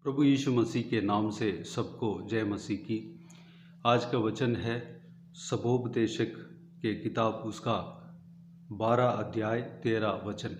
प्रभु यीशु मसीह के नाम से सबको जय मसीह की। आज का वचन है सबोपदेशक के किताब उसका 12 अध्याय 13 वचन।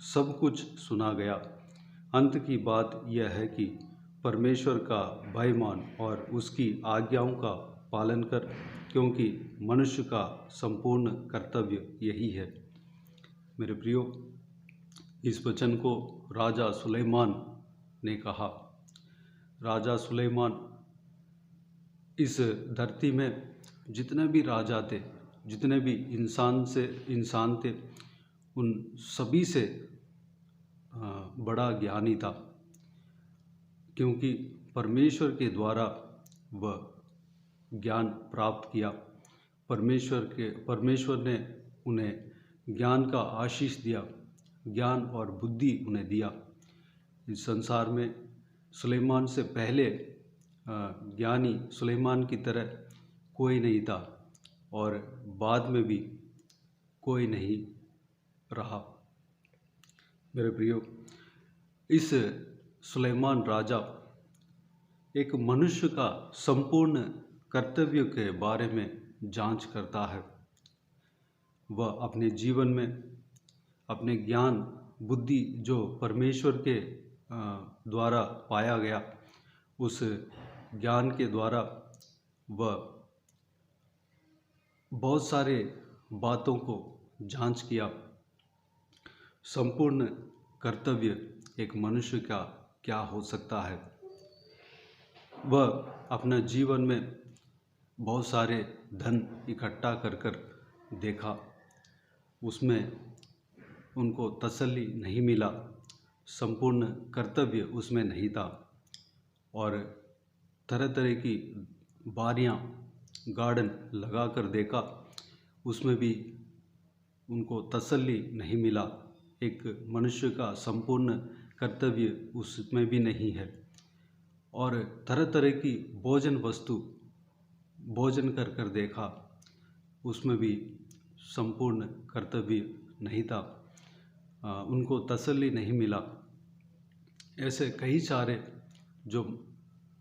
सब कुछ सुना गया, अंत की बात यह है कि परमेश्वर का भय मान और उसकी आज्ञाओं का पालन कर, क्योंकि मनुष्य का संपूर्ण कर्तव्य यही है। मेरे प्रियो, इस वचन को राजा सुलेमान ने कहा। राजा सुलेमान इस धरती में जितने भी राजा थे, जितने भी इंसान थे, उन सभी से बड़ा ज्ञानी था, क्योंकि परमेश्वर के द्वारा वह ज्ञान प्राप्त किया। परमेश्वर ने उन्हें ज्ञान का आशीष दिया, ज्ञान और बुद्धि उन्हें दिया। इस संसार में सुलेमान से पहले ज्ञानी सुलेमान की तरह कोई नहीं था और बाद में भी कोई नहीं रहा। मेरे प्रियो, इस सुलेमान राजा एक मनुष्य का संपूर्ण कर्तव्य के बारे में जांच करता है। वह अपने जीवन में अपने ज्ञान बुद्धि जो परमेश्वर के द्वारा पाया गया, उस ज्ञान के द्वारा वह बहुत सारे बातों को जांच किया। संपूर्ण कर्तव्य एक मनुष्य का क्या हो सकता है। वह अपना जीवन में बहुत सारे धन इकट्ठा कर देखा, उसमें उनको तसल्ली नहीं मिला, संपूर्ण कर्तव्य उसमें नहीं था, और तरह तरह की बारियां गार्डन लगा कर देखा, उसमें भी उनको तसल्ली नहीं मिला। एक मनुष्य का संपूर्ण कर्तव्य उसमें भी नहीं है। और तरह तरह की भोजन कर देखा, उसमें भी संपूर्ण कर्तव्य नहीं था, उनको तसल्ली नहीं मिला। ऐसे कई सारे जो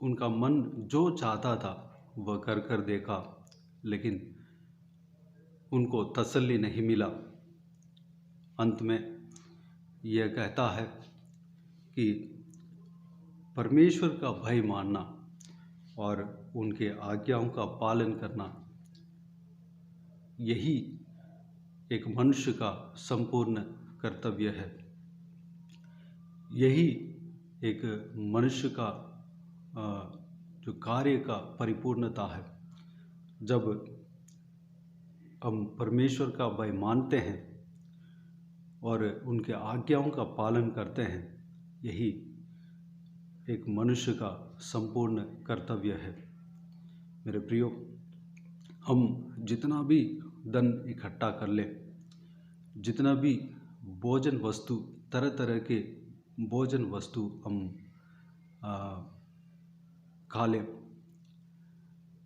उनका मन जो चाहता था वह कर देखा, लेकिन उनको तसल्ली नहीं मिला। अंत में यह कहता है कि परमेश्वर का भय मानना और उनके आज्ञाओं का पालन करना, यही एक मनुष्य का संपूर्ण कर्तव्य है। यही एक मनुष्य का जो कार्य का परिपूर्णता है। जब हम परमेश्वर का भय मानते हैं और उनके आज्ञाओं का पालन करते हैं, यही एक मनुष्य का संपूर्ण कर्तव्य है। मेरे प्रियो, हम जितना भी धन इकट्ठा कर ले, जितना भी भोजन वस्तु, तरह तरह के भोजन वस्तु हम खा लें,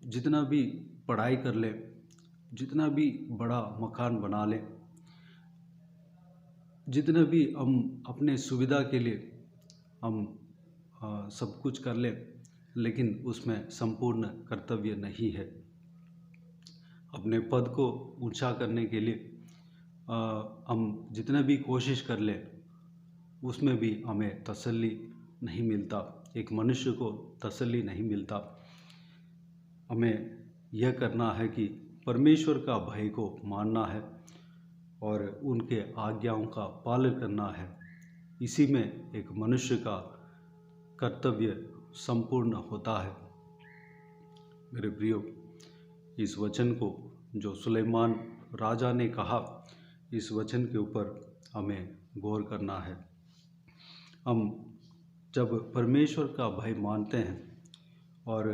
जितना भी पढ़ाई कर लें, जितना भी बड़ा मकान बना लें, जितना भी हम अपने सुविधा के लिए हम सब कुछ कर लें, लेकिन उसमें संपूर्ण कर्तव्य नहीं है। अपने पद को ऊंचा करने के लिए हम जितना भी कोशिश कर लें, उसमें भी हमें तसल्ली नहीं मिलता, एक मनुष्य को तसल्ली नहीं मिलता। हमें यह करना है कि परमेश्वर का भय को मानना है और उनके आज्ञाओं का पालन करना है। इसी में एक मनुष्य का कर्तव्य संपूर्ण होता है। मेरे प्रियो, इस वचन को जो सुलेमान राजा ने कहा, इस वचन के ऊपर हमें गौर करना है। हम जब परमेश्वर का भय मानते हैं और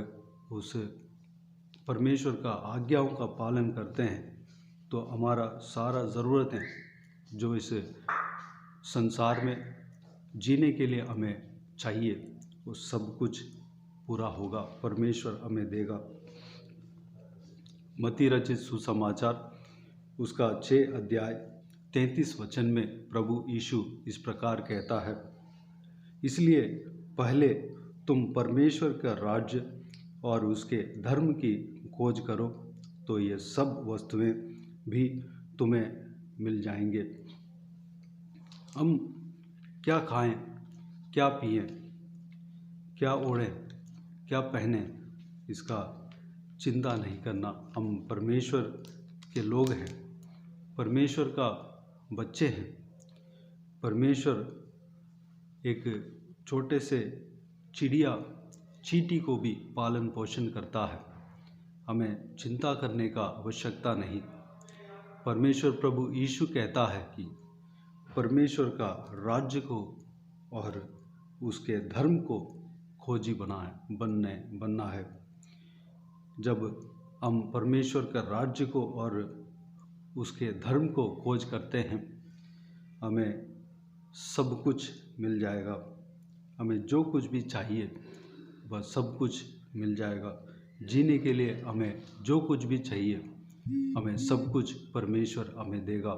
उस परमेश्वर का आज्ञाओं का पालन करते हैं, तो हमारा सारा ज़रूरतें जो इस संसार में जीने के लिए हमें चाहिए, वो सब कुछ पूरा होगा, परमेश्वर हमें देगा। मत्ती रचित सुसमाचार उसका 6 अध्याय 33 वचन में प्रभु यीशु इस प्रकार कहता है, इसलिए पहले तुम परमेश्वर का राज्य और उसके धर्म की खोज करो तो ये सब वस्तुएं भी तुम्हें मिल जाएंगे। हम क्या खाएं, क्या पिएं, क्या ओढ़ें, क्या पहने, इसका चिंता नहीं करना। हम परमेश्वर के लोग हैं, परमेश्वर का बच्चे हैं। परमेश्वर एक छोटे से चींटी को भी पालन पोषण करता है। हमें चिंता करने का आवश्यकता नहीं। परमेश्वर प्रभु यीशु कहता है कि परमेश्वर का राज्य को और उसके धर्म को खोजी बनना है। जब हम परमेश्वर का राज्य को और उसके धर्म को खोज करते हैं, हमें सब कुछ मिल जाएगा। हमें जो कुछ भी चाहिए वह सब कुछ मिल जाएगा। जीने के लिए हमें जो कुछ भी चाहिए, हमें सब कुछ परमेश्वर हमें देगा।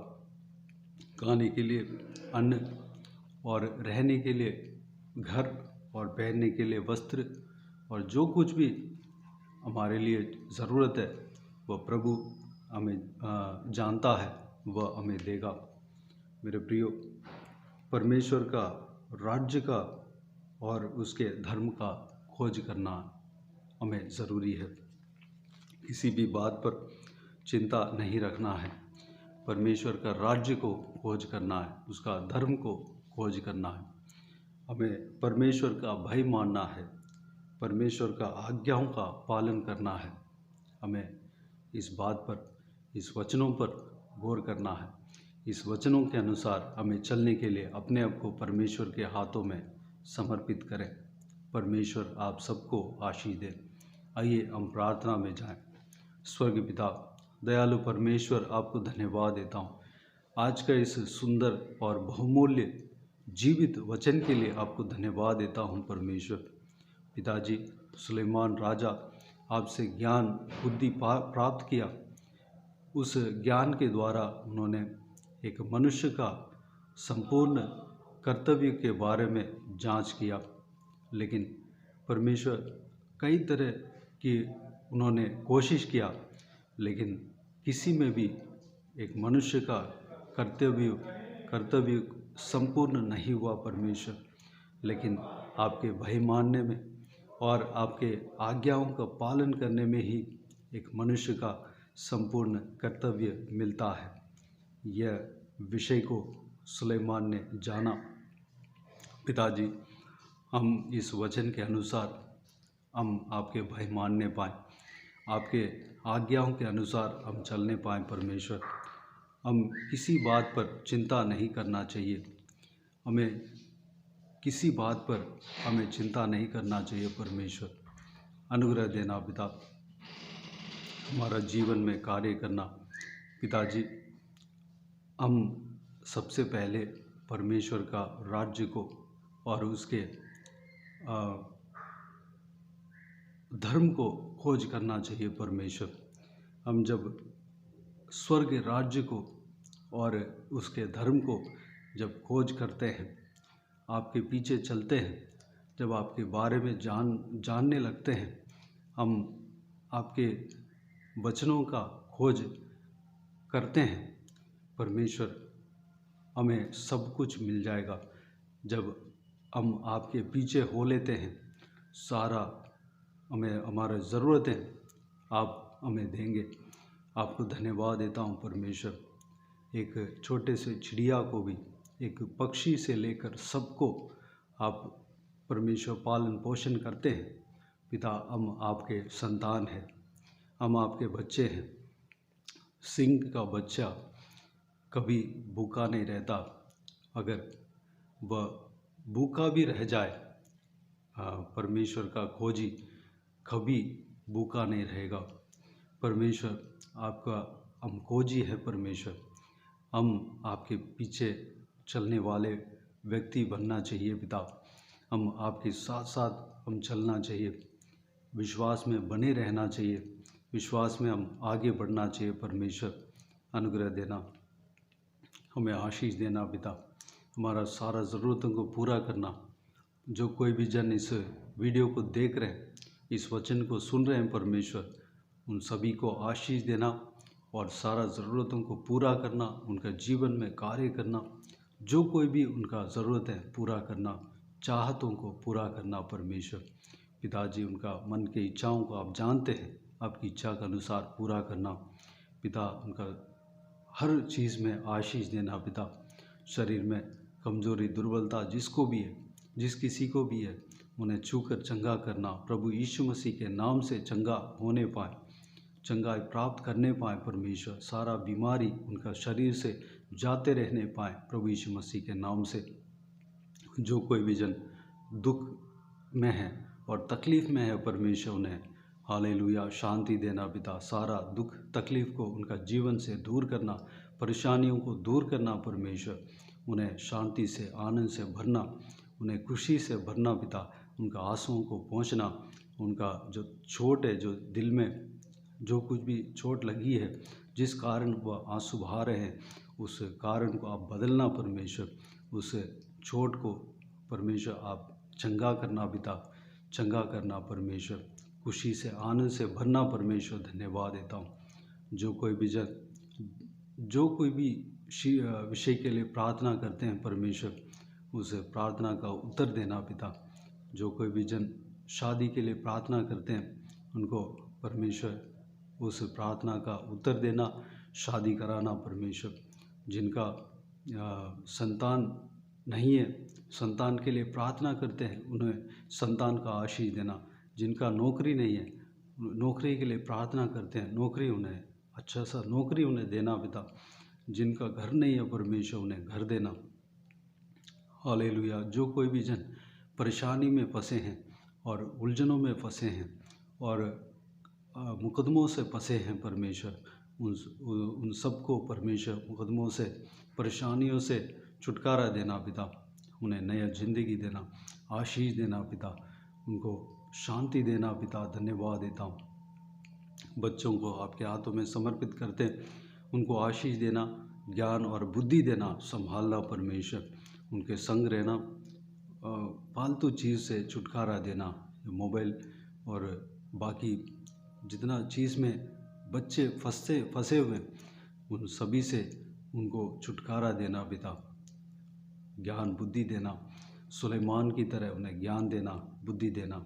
खाने के लिए अन्न और रहने के लिए घर और पहनने के लिए वस्त्र और जो कुछ भी हमारे लिए ज़रूरत है वह प्रभु हमें जानता है, वह हमें देगा। मेरे प्रियो, परमेश्वर का राज्य का और उसके धर्म का खोज करना हमें ज़रूरी है। किसी भी बात पर चिंता नहीं रखना है। परमेश्वर का राज्य को खोज करना है, उसका धर्म को खोज करना है। हमें परमेश्वर का भय मानना है, परमेश्वर का आज्ञाओं का पालन करना है। हमें इस बात पर, इस वचनों पर गौर करना है। इस वचनों के अनुसार हमें चलने के लिए अपने आप को परमेश्वर के हाथों में समर्पित करें। परमेश्वर आप सबको आशीष दे। आइए हम प्रार्थना में जाएं। स्वर्गीय पिता, दयालु परमेश्वर, आपको धन्यवाद देता हूँ आज का इस सुंदर और बहुमूल्य जीवित वचन के लिए। आपको धन्यवाद देता हूँ परमेश्वर। पिताजी, सुलेमान राजा आपसे ज्ञान बुद्धि प्राप्त किया। उस ज्ञान के द्वारा उन्होंने एक मनुष्य का संपूर्ण कर्तव्य के बारे में जांच किया, लेकिन परमेश्वर कई तरह की उन्होंने कोशिश किया, लेकिन किसी में भी एक मनुष्य का कर्तव्य संपूर्ण नहीं हुआ परमेश्वर। लेकिन आपके भय मानने में और आपके आज्ञाओं का पालन करने में ही एक मनुष्य का संपूर्ण कर्तव्य मिलता है। यह विषय को सुलेमान ने जाना। पिताजी, हम इस वचन के अनुसार हम आपके भय मानने पाएँ, आपके आज्ञाओं के अनुसार हम चलने पाएँ परमेश्वर। हम किसी बात पर चिंता नहीं करना चाहिए। हमें किसी बात पर हमें चिंता नहीं करना चाहिए परमेश्वर। अनुग्रह देना पिता, हमारा जीवन में कार्य करना। पिताजी, हम सबसे पहले परमेश्वर का राज्य को और उसके धर्म को खोज करना चाहिए परमेश्वर। हम जब स्वर्ग राज्य को और उसके धर्म को जब खोज करते हैं, आपके पीछे चलते हैं, जब आपके बारे में जानने लगते हैं, हम आपके वचनों का खोज करते हैं परमेश्वर, हमें सब कुछ मिल जाएगा। जब हम आपके पीछे हो लेते हैं, सारा हमें हमारा ज़रूरतें आप हमें देंगे। आपको धन्यवाद देता हूँ परमेश्वर। एक छोटे से चिड़िया को भी, एक पक्षी से लेकर सबको आप परमेश्वर पालन पोषण करते हैं। पिता, हम आपके संतान हैं, हम आपके बच्चे हैं। सिंह का बच्चा कभी भूखा नहीं रहता। अगर वह भूखा भी रह जाए, परमेश्वर का खोजी कभी भूखा नहीं रहेगा। परमेश्वर आपका हम खोजी है परमेश्वर। हम आपके पीछे चलने वाले व्यक्ति बनना चाहिए पिता। हम आपके साथ साथ हम चलना चाहिए, विश्वास में बने रहना चाहिए, विश्वास में हम आगे बढ़ना चाहिए परमेश्वर। अनुग्रह देना, हमें आशीष देना पिता। हमारा सारा ज़रूरतों को पूरा करना जो कोई भी जन इस वीडियो को देख रहे हैं, इस वचन को सुन रहे हैं परमेश्वर, उन सभी को आशीष देना और सारा ज़रूरतों को पूरा करना, उनका जीवन में कार्य करना, जो कोई भी उनका ज़रूरत है पूरा करना, चाहतों को पूरा करना परमेश्वर। पिताजी, उनका मन की इच्छाओं को आप जानते हैं, आपकी इच्छा के अनुसार पूरा करना पिता। उनका हर चीज़ में आशीष देना पिता। शरीर में कमज़ोरी, दुर्बलता जिसको भी है, जिस किसी को भी है, उन्हें छूकर चंगा करना प्रभु यीशु मसीह के नाम से चंगा होने पाए, चंगाई प्राप्त करने पाए परमेश्वर। सारा बीमारी उनका शरीर से जाते रहने पाए प्रभु यीशु मसीह के नाम से। जो कोई भी जन दुख में है और तकलीफ़ में है परमेश्वर, उन्हें हालेलुया शांति देना पिता। सारा दुख तकलीफ़ को उनका जीवन से दूर करना, परेशानियों को दूर करना परमेश्वर। उन्हें शांति से, आनंद से भरना, उन्हें खुशी से भरना पिता। उनका आंसुओं को पहुँचना, उनका जो चोट है, जो दिल में जो कुछ भी चोट लगी है, जिस कारण वह आंसू बहा रहे हैं, उस कारण को आप बदलना परमेश्वर। उस चोट को परमेश्वर आप चंगा करना पिता, चंगा करना परमेश्वर। खुशी से, आनंद से भरना परमेश्वर। धन्यवाद देता हूँ। जो कोई भी जन, जो कोई भी विषय के लिए प्रार्थना करते हैं परमेश्वर, उस प्रार्थना का उत्तर देना पिता। जो कोई भी जन शादी के लिए प्रार्थना करते हैं, उनको परमेश्वर उस प्रार्थना का उत्तर देना, शादी कराना परमेश्वर। जिनका संतान नहीं है, संतान के लिए प्रार्थना करते हैं, उन्हें संतान का आशीष देना। जिनका नौकरी नहीं है, नौकरी के लिए प्रार्थना करते हैं, नौकरी उन्हें अच्छा सा नौकरी उन्हें देना पिता। जिनका घर नहीं है परमेश्वर, उन्हें घर देना। हालेलुया। जो कोई भी जन परेशानी में फंसे हैं और उलझनों में फंसे हैं और मुकदमों से फंसे हैं परमेश्वर, उन सबको परमेश्वर मुकदमों से, परेशानियों से छुटकारा देना पिता। उन्हें नया ज़िंदगी देना, आशीष देना पिता। उनको शांति देना पिता। धन्यवाद देता हूँ। बच्चों को आपके हाथों में समर्पित करते हैं, उनको आशीष देना, ज्ञान और बुद्धि देना, संभालना परमेश्वर। उनके संग रहना, फालतू चीज़ से छुटकारा देना, मोबाइल और बाकी जितना चीज़ में बच्चे फंसे हुए, उन सभी से उनको छुटकारा देना पिता। ज्ञान बुद्धि देना, सुलेमान की तरह उन्हें ज्ञान देना, बुद्धि देना,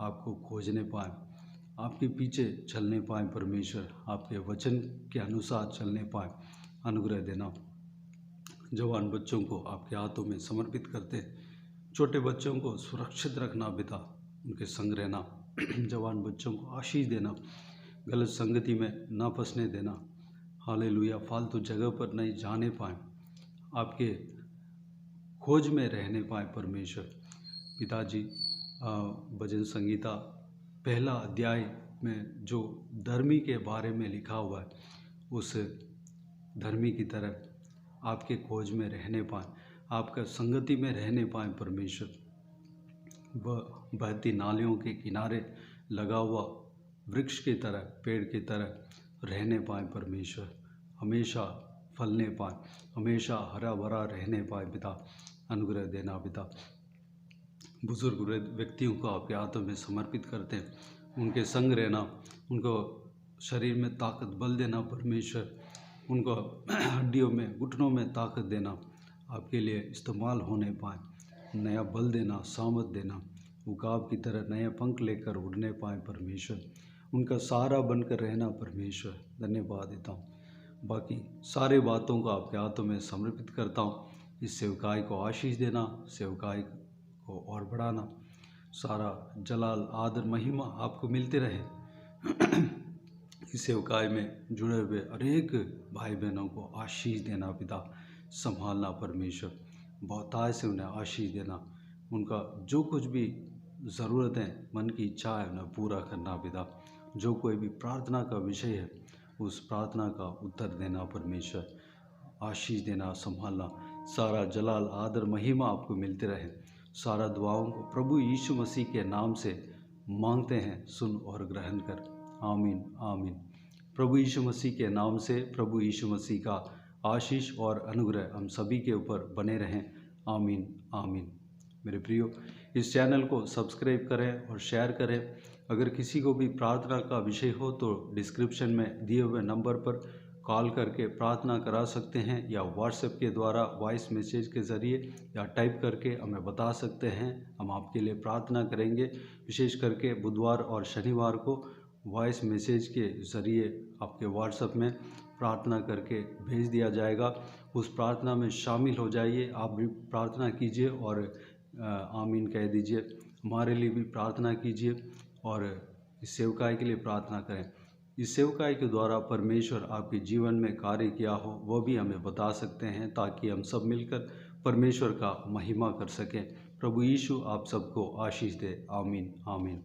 आपको खोजने पाए, आपके पीछे चलने पाए परमेश्वर, आपके वचन के अनुसार चलने पाए, अनुग्रह देना। जवान बच्चों को आपके हाथों में समर्पित करते, छोटे बच्चों को सुरक्षित रखना पिता, उनके संग रहना। जवान बच्चों को आशीष देना, गलत संगति में ना फंसने देना। हालेलुया। फालतू जगह पर नहीं जाने पाए, आपके खोज में रहने पाए परमेश्वर। पिताजी, भजन संगीता पहला अध्याय में जो धर्मी के बारे में लिखा हुआ है, उस धर्मी की तरह आपके खोज में रहने पाए, आपका संगति में रहने पाए परमेश्वर। वह बहती नालियों के किनारे लगा हुआ वृक्ष की तरह, पेड़ की तरह रहने पाए परमेश्वर। हमेशा फलने पाए, हमेशा हरा भरा रहने पाए पिता। अनुग्रह देना पिता। बुजुर्ग व्यक्तियों को आपके हाथों में समर्पित करते हैं, उनके संग रहना, उनको शरीर में ताकत बल देना परमेश्वर। उनको हड्डियों में, घुटनों में ताकत देना, आपके लिए इस्तेमाल होने पाए। नया बल देना, सामर्थ देना, उकाब की तरह नए पंख लेकर उड़ने पाए परमेश्वर। उनका सहारा बनकर रहना परमेश्वर। धन्यवाद देता हूँ। बाकी सारे बातों को आपके हाथों में समर्पित करता हूँ। इस सेवकाई को आशीष देना, सेवकाई को और बढ़ाना। सारा जलाल, आदर, महिमा आपको मिलते रहे। इस सेवकाई में जुड़े हुए अनेक भाई बहनों को आशीष देना पिता, संभालना परमेश्वर। बहुतायत से उन्हें आशीष देना, उनका जो कुछ भी ज़रूरत है, मन की इच्छा है, उन्हें पूरा करना पिता। जो कोई भी प्रार्थना का विषय है, उस प्रार्थना का उत्तर देना परमेश्वर। आशीष देना, संभालना। सारा जलाल, आदर, महिमा आपको मिलते रहे। सारा दुआओं को प्रभु यीशु मसीह के नाम से मांगते हैं, सुन और ग्रहण कर। आमीन, आमीन। प्रभु यीशु मसीह के नाम से प्रभु यीशु मसीह का आशीष और अनुग्रह हम सभी के ऊपर बने रहें। आमीन, आमीन। मेरे प्रियो, इस चैनल को सब्सक्राइब करें और शेयर करें। अगर किसी को भी प्रार्थना का विषय हो तो डिस्क्रिप्शन में दिए हुए नंबर पर कॉल करके प्रार्थना करा सकते हैं, या व्हाट्सएप के द्वारा वॉइस मैसेज के ज़रिए या टाइप करके हमें बता सकते हैं। हम आपके लिए प्रार्थना करेंगे। विशेष करके बुधवार और शनिवार को वॉइस मैसेज के ज़रिए आपके व्हाट्सएप में प्रार्थना करके भेज दिया जाएगा। उस प्रार्थना में शामिल हो जाइए। आप भी प्रार्थना कीजिए और आमीन कह दीजिए। हमारे लिए भी प्रार्थना कीजिए और इस सेवकाई के लिए प्रार्थना करें। इस सेवकाई के द्वारा परमेश्वर आपके जीवन में कार्य किया हो वह भी हमें बता सकते हैं, ताकि हम सब मिलकर परमेश्वर का महिमा कर सकें। प्रभु यीशु आप सबको आशीष दे। आमीन आमीन।